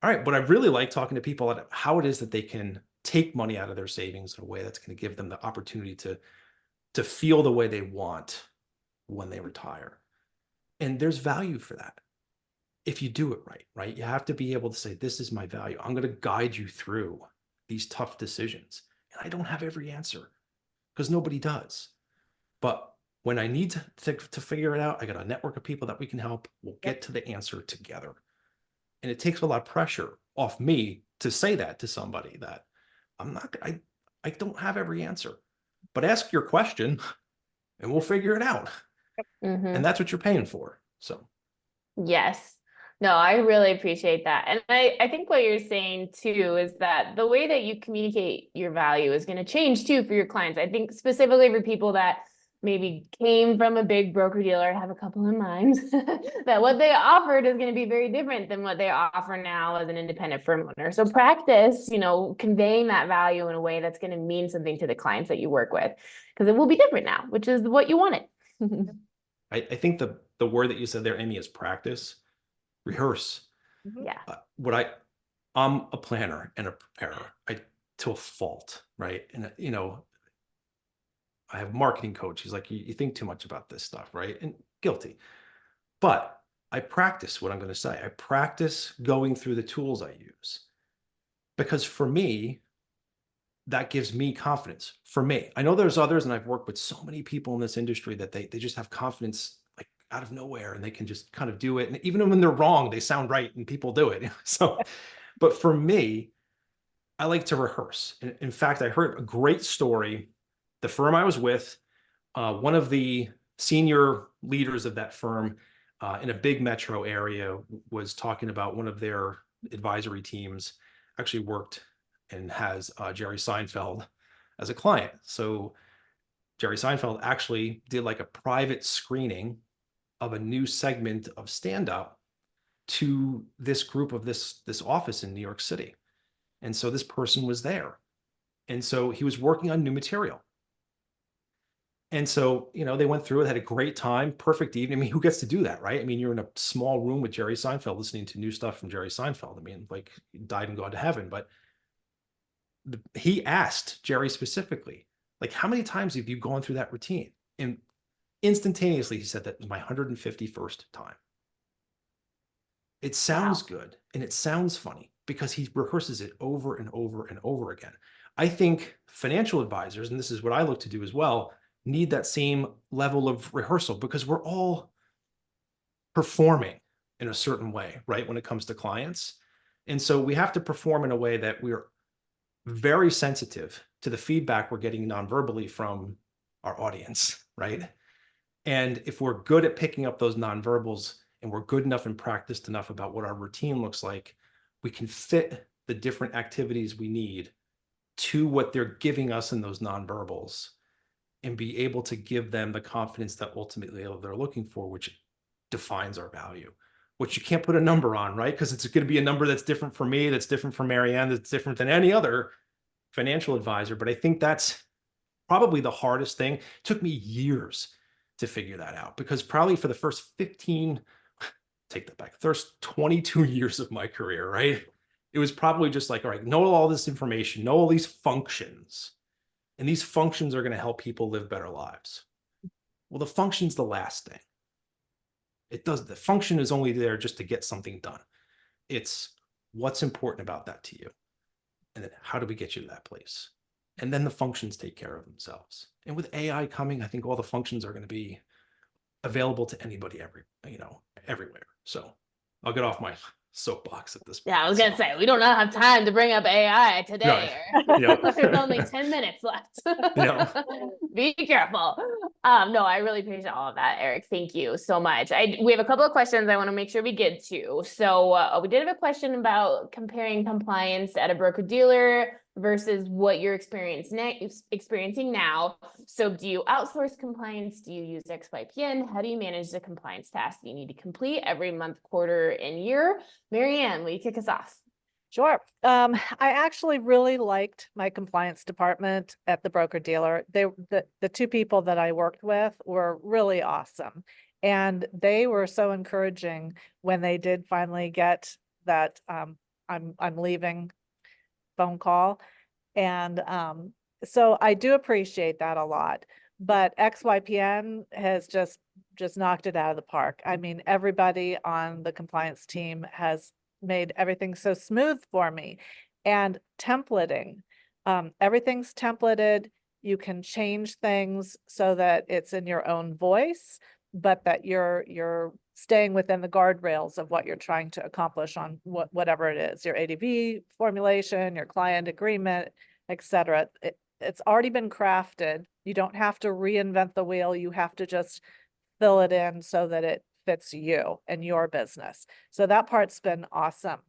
All right. But I really like talking to people about how it is that they can take money out of their savings in a way that's going to give them the opportunity to feel the way they want when they retire. And there's value for that if you do it right, right? You have to be able to say, this is my value. I'm going to guide you through these tough decisions. And I don't have every answer because nobody does. But when I need to figure it out, I got a network of people that we can help. We'll get to the answer together. And it takes a lot of pressure off me to say that to somebody that I don't have every answer, but ask your question and we'll figure it out. And that's what you're paying for. So. Yes. No, I really appreciate that. And I think what you're saying too is that the way that you communicate your value is going to change too for your clients. I think specifically for people that maybe came from a big broker dealer, have a couple in mind, that what they offered is going to be very different than what they offer now as an independent firm owner. So practice, conveying that value in a way that's going to mean something to the clients that you work with, because it will be different now, which is what you wanted. I think the word that you said there, Aimee, is practice, rehearse. Yeah. I'm a planner and a preparer, to a fault, right? And I have a marketing coach. He's like, you think too much about this stuff, right? And guilty. But I practice what I'm going to say. I practice going through the tools I use because for me, that gives me confidence. For me, I know there's others, and I've worked with so many people in this industry that they just have confidence like out of nowhere, and they can just kind of do it. And even when they're wrong, they sound right, and people do it. So, but for me, I like to rehearse. In fact, I heard a great story. The firm I was with, one of the senior leaders of that firm in a big metro area was talking about one of their advisory teams actually worked and has Jerry Seinfeld as a client. So Jerry Seinfeld actually did like a private screening of a new segment of stand-up to this group of this office in New York City. And so this person was there. And so he was working on new material. And so, they went through it, had a great time, perfect evening. I mean, who gets to do that, right? I mean, you're in a small room with Jerry Seinfeld listening to new stuff from Jerry Seinfeld. I mean, like, he died and gone to heaven. But he asked Jerry specifically, like, how many times have you gone through that routine? And instantaneously, he said, that was my 151st time. It sounds good and it sounds funny because he rehearses it over and over and over again. I think financial advisors, and this is what I look to do as well, need that same level of rehearsal because we're all performing in a certain way, right? When it comes to clients. And so we have to perform in a way that we're very sensitive to the feedback we're getting non-verbally from our audience, right? And if we're good at picking up those nonverbals and we're good enough and practiced enough about what our routine looks like, we can fit the different activities we need to what they're giving us in those nonverbals and be able to give them the confidence that ultimately they're looking for, which defines our value, which you can't put a number on, right? Because it's going to be a number that's different for me, that's different for Marianne, that's different than any other financial advisor. But I think that's probably the hardest thing. It took me years to figure that out because probably for the first 15, take that back, first 22 years of my career, right? It was probably just like, all right, know all this information, know all these functions, and these functions are going to help people live better lives. Well, the function's the last thing. The function is only there just to get something done. It's what's important about that to you. And then how do we get you to that place? And then the functions take care of themselves. And with AI coming, I think all the functions are going to be available to anybody everywhere. So I'll get off my soapbox at this point. Yeah, I was gonna say, we don't have time to bring up AI today. No. There's only 10 minutes left. No. Be careful. No, I really appreciate all of that, Erik. Thank you so much. We have a couple of questions I want to make sure we get to. So we did have a question about comparing compliance at a broker-dealer versus what you're experiencing now. So do you outsource compliance? Do you use XYPN? How do you manage the compliance tasks you need to complete every month, quarter, and year? Marianne, will you kick us off? Sure. I actually really liked my compliance department at the broker-dealer. The two people that I worked with were really awesome. And they were so encouraging when they did finally get that I'm leaving phone call. And so I do appreciate that a lot. But XYPN has just knocked it out of the park. I mean, everybody on the compliance team has made everything so smooth for me. And templating, everything's templated. You can change things so that it's in your own voice, but that you're staying within the guardrails of what you're trying to accomplish on whatever it is, your ADV formulation, your client agreement, etc. It's already been crafted. You don't have to reinvent the wheel. You have to just fill it in so that it fits you and your business. So that part's been awesome.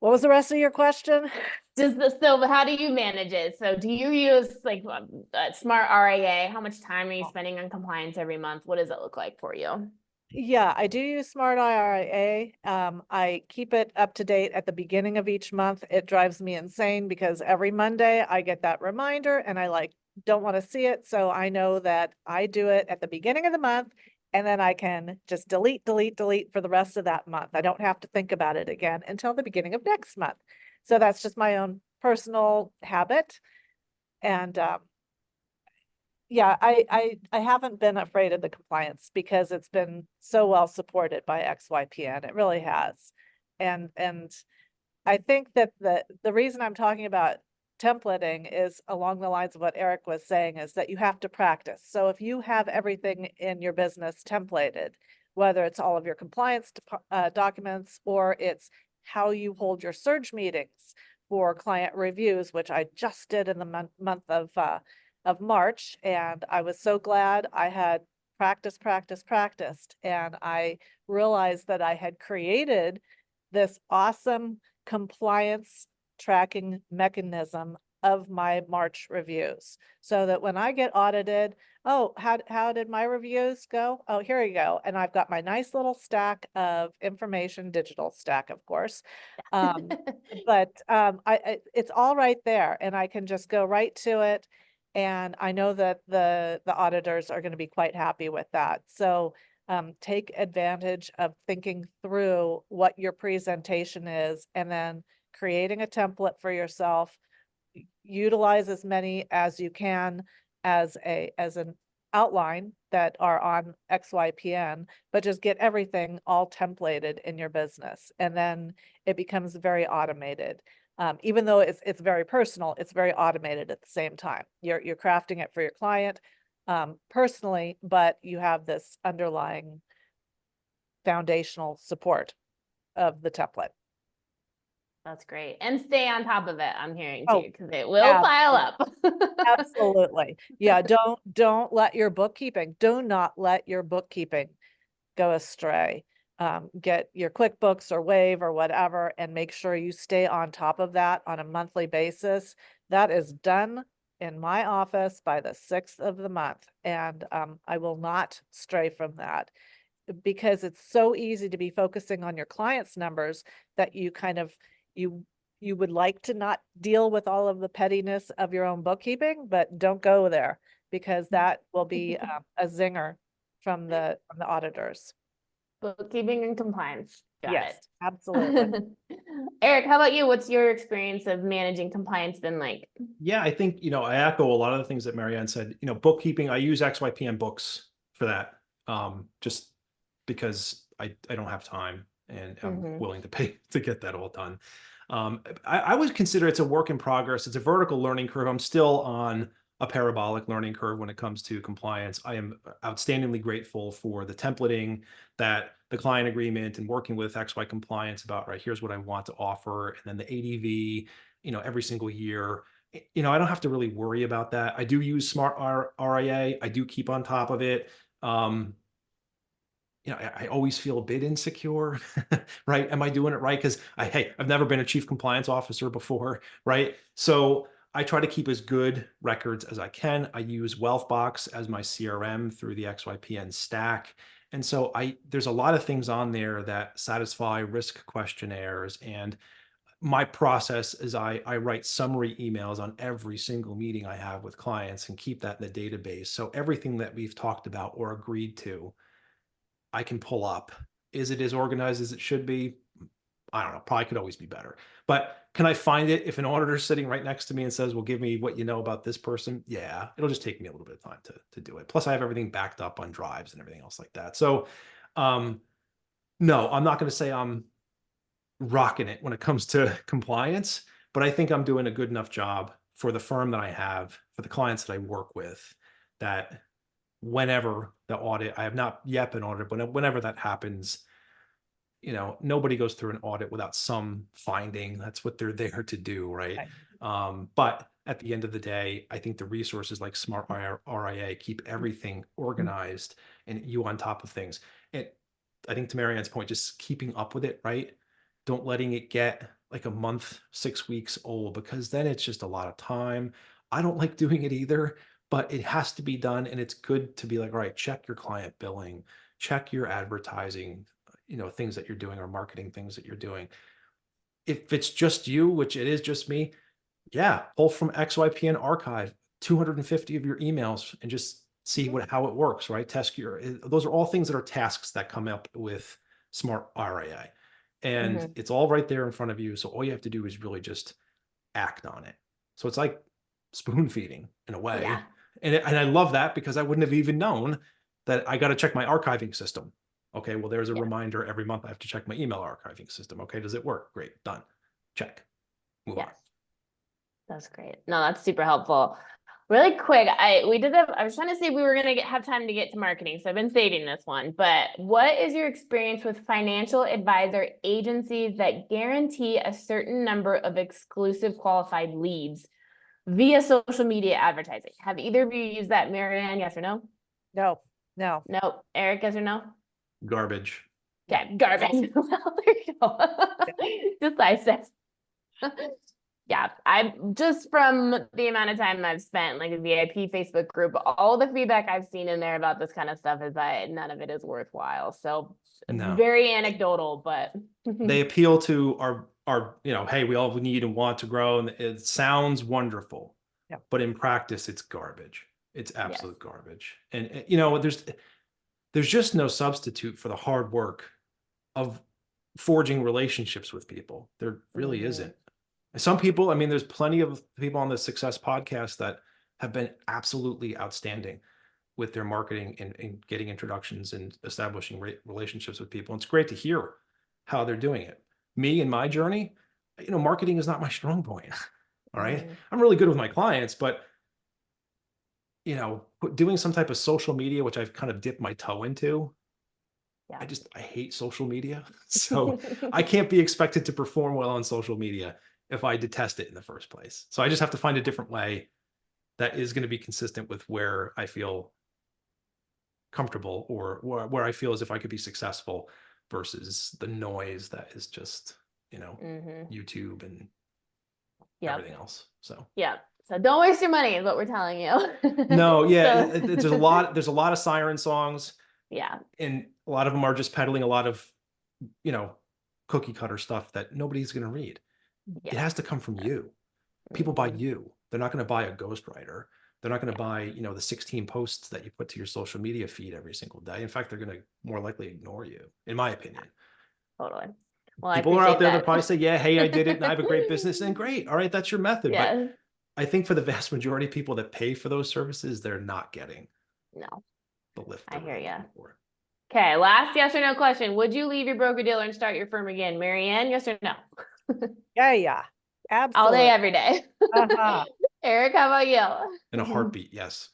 What was the rest of your question? So how do you manage it? So do you use like a smart RIA? How much time are you spending on compliance every month? What does it look like for you? Yeah, I do use Smart RIA. I keep it up to date at the beginning of each month. It drives me insane because every Monday I get that reminder and I don't want to see it. So I know that I do it at the beginning of the month and then I can just delete for the rest of that month. I don't have to think about it again until the beginning of next month. So that's just my own personal habit. And yeah, I haven't been afraid of the compliance because it's been so well supported by XYPN. It really has. And I think that the reason I'm talking about templating is along the lines of what Erik was saying, is that you have to practice. So if you have everything in your business templated, whether it's all of your compliance documents or it's how you hold your surge meetings for client reviews, which I just did in the month of March, and I was so glad I had practiced, and I realized that I had created this awesome compliance tracking mechanism of my March reviews, so that when I get audited, oh, how did my reviews go? Oh, here you go. And I've got my nice little stack of information, digital stack, of course. But it's all right there, and I can just go right to it. And I know that the auditors are going to be quite happy with that. So take advantage of thinking through what your presentation is and then creating a template for yourself. Utilize as many as you can as an outline that are on XYPN, but just get everything all templated in your business. And then it becomes very automated. Even though it's very personal, it's very automated at the same time. You're crafting it for your client personally, but you have this underlying foundational support of the template. That's great. And stay on top of it, I'm hearing Oh, too, because it will pile up. Absolutely. Yeah, don't let your bookkeeping, do not let your bookkeeping go astray. Get your QuickBooks or Wave or whatever, and make sure you stay on top of that on a monthly basis. That is done in my office by the 6th of the month. And I will not stray from that, because it's so easy to be focusing on your clients' numbers that you kind of, you would like to not deal with all of the pettiness of your own bookkeeping, but don't go there, because that will be a zinger from the auditors. Bookkeeping and compliance. Got Yes, it. absolutely. Erik, how about you? What's your experience of managing compliance been like? Yeah, I think, I echo a lot of the things that Marianne said. Bookkeeping, I use XYPN books for that, just because I don't have time. and I'm willing to pay to get that all done. I would consider it's a work in progress. It's a vertical learning curve. I'm still on a parabolic learning curve when it comes to compliance. I am outstandingly grateful for the templating, that the client agreement, and working with XY Compliance about, right, here's what I want to offer, and then the ADV, every single year. I don't have to really worry about that. I do use Smart RIA. I do keep on top of it. I always feel a bit insecure, right? Am I doing it right? Because I've never been a chief compliance officer before, right? So I try to keep as good records as I can. I use Wealthbox as my CRM through the XYPN stack. And so there's a lot of things on there that satisfy risk questionnaires. And my process is I write summary emails on every single meeting I have with clients and keep that in the database. So everything that we've talked about or agreed to, I can pull up. Is it as organized as it should be? I don't know, probably could always be better. But can I find it if an auditor's sitting right next to me and says, well, give me what you know about this person? Yeah, it'll just take me a little bit of time to do it. Plus I have everything backed up on drives and everything else like that. So no, I'm not going to say I'm rocking it when it comes to compliance, but I think I'm doing a good enough job for the firm that I have, for the clients that I work with, that whenever the audit, I have not yet been audited, but whenever that happens, nobody goes through an audit without some finding. That's what they're there to do, right? But at the end of the day, I think the resources like Smart RIA keep everything organized and you on top of things. And I think to Marianne's point, just keeping up with it, right? Don't letting it get like a month, 6 weeks old, because then it's just a lot of time. I don't like doing it either, but it has to be done. And it's good to be like, all right, check your client billing, check your advertising, things that you're doing, or marketing things that you're doing. If it's just you, which it is just me, yeah, pull from XYPN archive 250 of your emails and just see how it works, right? Those are all things that are tasks that come up with Smart RIA. And it's all right there in front of you. So all you have to do is really just act on it. So it's like spoon feeding in a way. Yeah. And I love that, because I wouldn't have even known that I got to check my archiving system. Okay, well, there's a reminder every month I have to check my email archiving system. Okay, does it work? Great, done. Check. Move on. That's great. No, that's super helpful. Really quick, I was trying to say we were going to have time to get to marketing, so I've been saving this one. But what is your experience with financial advisor agencies that guarantee a certain number of exclusive qualified leads via social media advertising? Have either of you used that, Marianne? Yes or no? No. No. Eric, yes or no? Garbage. Okay, garbage. Well, there you go. Decisive. Yeah, I'm just from the amount of time I've spent, like a VIP Facebook group, all the feedback I've seen in there about this kind of stuff is that none of it is worthwhile. So very anecdotal, but they appeal to our, hey, we all need and want to grow. And it sounds wonderful, but in practice, it's garbage. It's absolute garbage. And there's just no substitute for the hard work of forging relationships with people. There really isn't. Some people, there's plenty of people on the Success podcast that have been absolutely outstanding with their marketing and getting introductions and establishing relationships with people. And it's great to hear how they're doing it. Me and my journey, marketing is not my strong point. All right. I'm really good with my clients, but doing some type of social media, which I've kind of dipped my toe into. I hate social media. So I can't be expected to perform well on social media if I detest it in the first place. So I just have to find a different way that is going to be consistent with where I feel comfortable, or where I feel as if I could be successful, versus the noise that is just, YouTube and everything else. So so don't waste your money is what we're telling you. No, there's a lot of siren songs. And a lot of them are just peddling a lot of, cookie cutter stuff that nobody's going to read. It has to come from you. People buy you. They're not going to buy a ghostwriter. They're not going to buy, the 16 posts that you put to your social media feed every single day. In fact, they're going to more likely ignore you, in my opinion. Totally. Well, people are out there that probably say, yeah, hey, I did it and I have a great business, and great. All right, that's your method. But I think for the vast majority of people that pay for those services, they're not getting the lift. I hear you. Okay, last yes or no question. Would you leave your broker-dealer and start your firm again? Marianne, yes or no? Yeah, All day, absolutely. every day. Uh-huh. Eric, how about you? In a heartbeat, yes.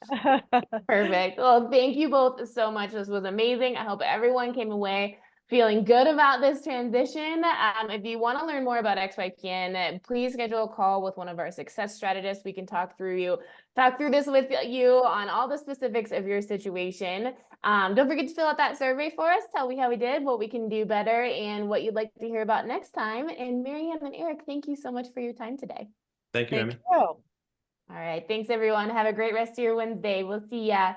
Perfect. Well, thank you both so much. This was amazing. I hope everyone came away feeling good about this transition. If you want to learn more about XYPN, please schedule a call with one of our success strategists. We can talk through this with you on all the specifics of your situation. Don't forget to fill out that survey for us. Tell me how we did, what we can do better, and what you'd like to hear about next time. And Marianne and Eric, thank you so much for your time today. Thank you, Thank Aimee. you. All right. Thanks, everyone. Have a great rest of your Wednesday. We'll see ya.